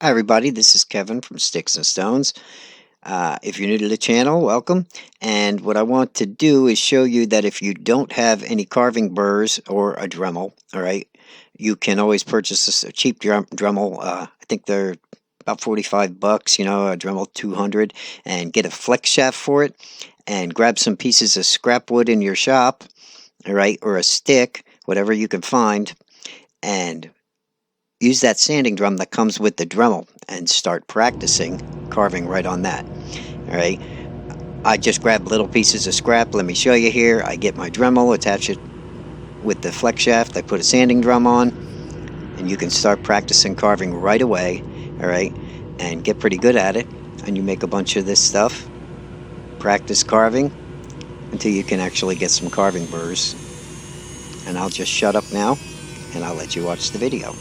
Hi everybody, this is Kevin from Sticks and Stones. If you're new to the channel, welcome. And what I want to do is show you that if you don't have any carving burrs or a Dremel, alright, you can always purchase a cheap Dremel. I think they're about 45 bucks, you know, a Dremel 200, and get a flex shaft for it, and grab some pieces of scrap wood in your shop, alright, or a stick, whatever you can find, and use that sanding drum that comes with the Dremel and start practicing carving right on that. Alright, I just grab little pieces of scrap. Let me show you here. I get my Dremel, attach it with the flex shaft, I put a sanding drum on, and you can start practicing carving right away, alright, and get pretty good at it. And you make a bunch of this stuff, practice carving until you can actually get some carving burrs. And I'll just shut up now and I'll let you watch the video.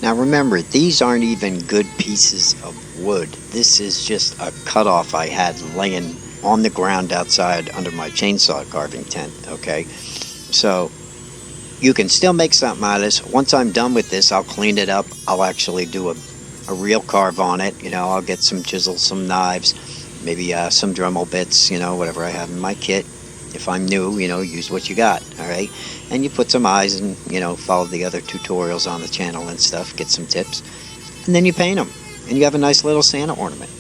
Now remember, these aren't even good pieces of wood. This is just a cutoff I had laying on the ground outside under my chainsaw carving tent, okay? So you can still make something out of this. Once I'm done with this, I'll clean it up. I'll actually do a real carve on it. You know, I'll get some chisels, some knives, maybe some Dremel bits, you know, whatever I have in my kit. If I'm new, you know, use what you got, alright? And you put some eyes and, you know, follow the other tutorials on the channel and stuff, get some tips. And then you paint them, and you have a nice little Santa ornament.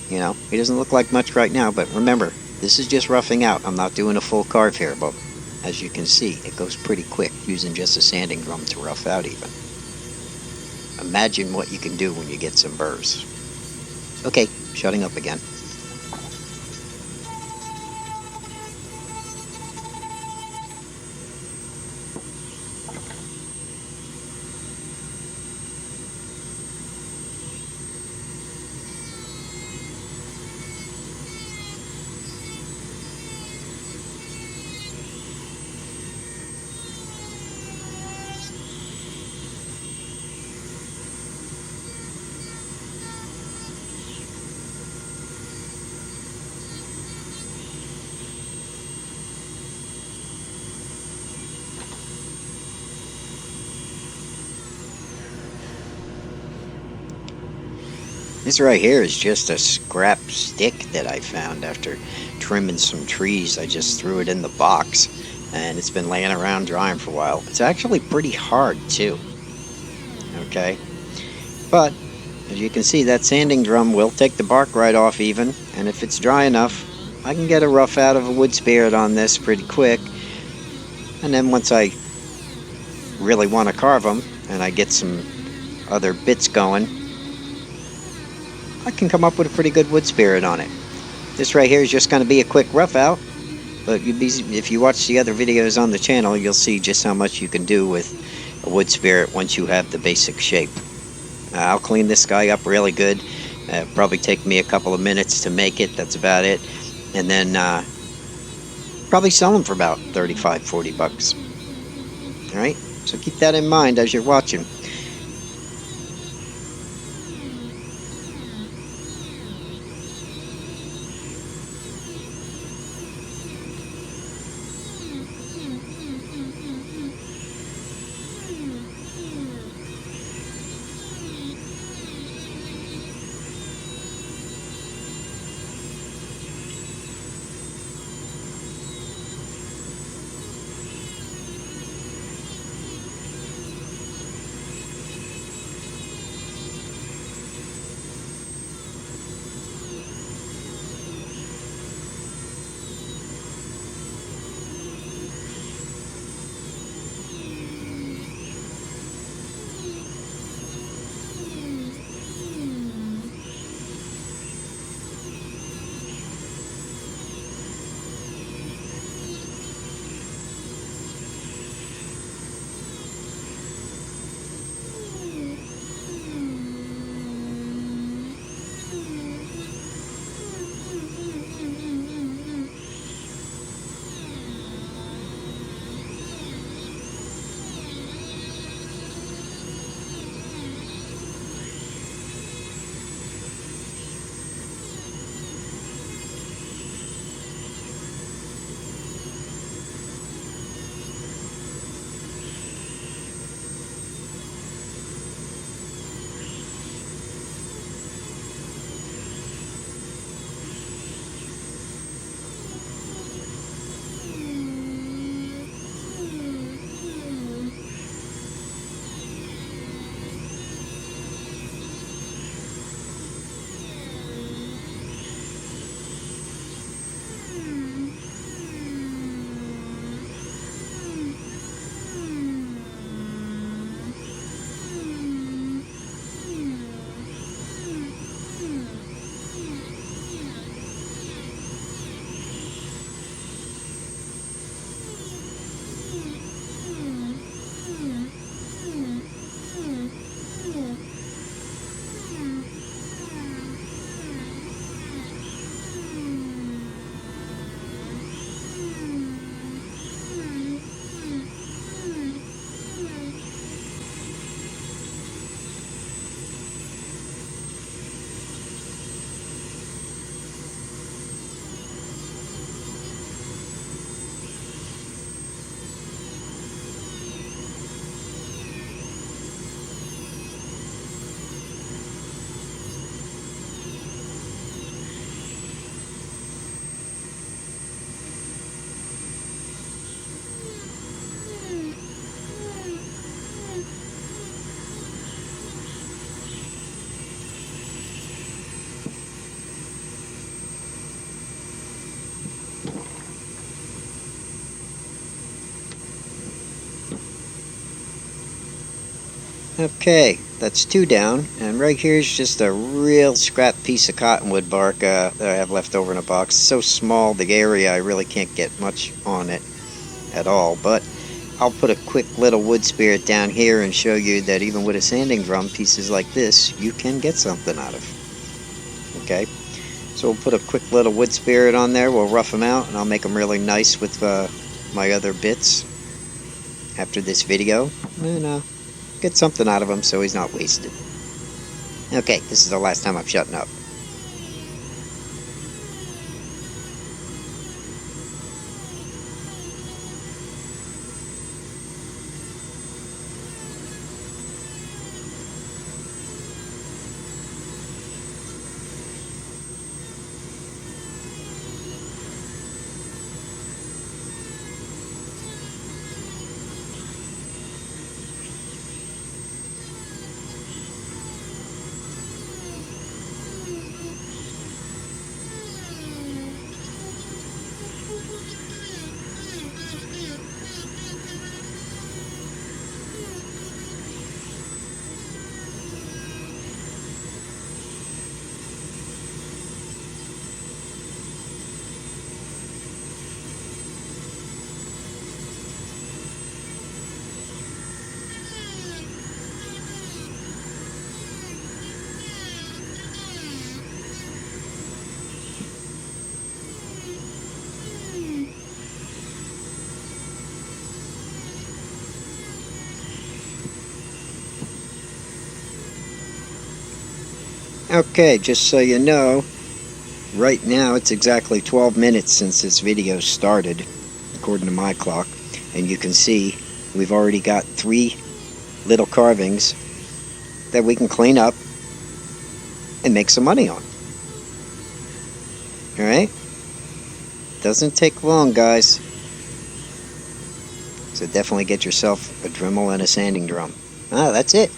You know, he doesn't look like much right now, but remember, this is just roughing out. I'm not doing a full carve here, but as you can see, it goes pretty quick using just a sanding drum to rough out even. Imagine what you can do when you get some burrs. Okay, shutting up again. This right here is just a scrap stick that I found after trimming some trees. I just threw it in the box and it's been laying around drying for a while. It's actually pretty hard too. Okay, but as you can see, that sanding drum will take the bark right off even, and if it's dry enough, I can get a rough out of a wood spirit on this pretty quick. And then once I really want to carve them and I get some other bits going, I can come up with a pretty good wood spirit on it. This right here is just going to be a quick rough out, but if you watch the other videos on the channel, you'll see just how much you can do with a wood spirit once you have the basic shape. I'll clean this guy up really good. Probably take me a couple of minutes to make it, that's about it. And then probably sell them for about 35, 40 bucks. Alright, so keep that in mind as you're watching. Okay, that's 2 down, and right here is just a real scrap piece of cottonwood bark that I have left over in a box. It's so small, the area, I really can't get much on it at all, but I'll put a quick little wood spirit down here and show you that even with a sanding drum, pieces like this, you can get something out of. Okay, so we'll put a quick little wood spirit on there, we'll rough them out, and I'll make them really nice with my other bits after this video, and get something out of him so he's not wasted. Okay, this is the last time I'm shutting up. Okay, just so you know, right now it's exactly 12 minutes since this video started, according to my clock, and you can see we've already got 3 little carvings that we can clean up and make some money on. Alright? Doesn't take long, guys. So definitely get yourself a Dremel and a sanding drum. That's it.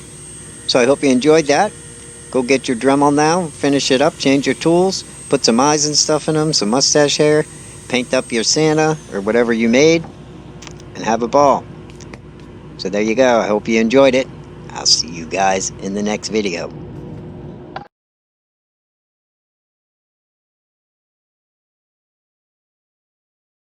So I hope you enjoyed that. Go get your Dremel now, finish it up, change your tools, put some eyes and stuff in them, some mustache hair, paint up your Santa or whatever you made, and have a ball. So there you go. I hope you enjoyed it. I'll see you guys in the next video.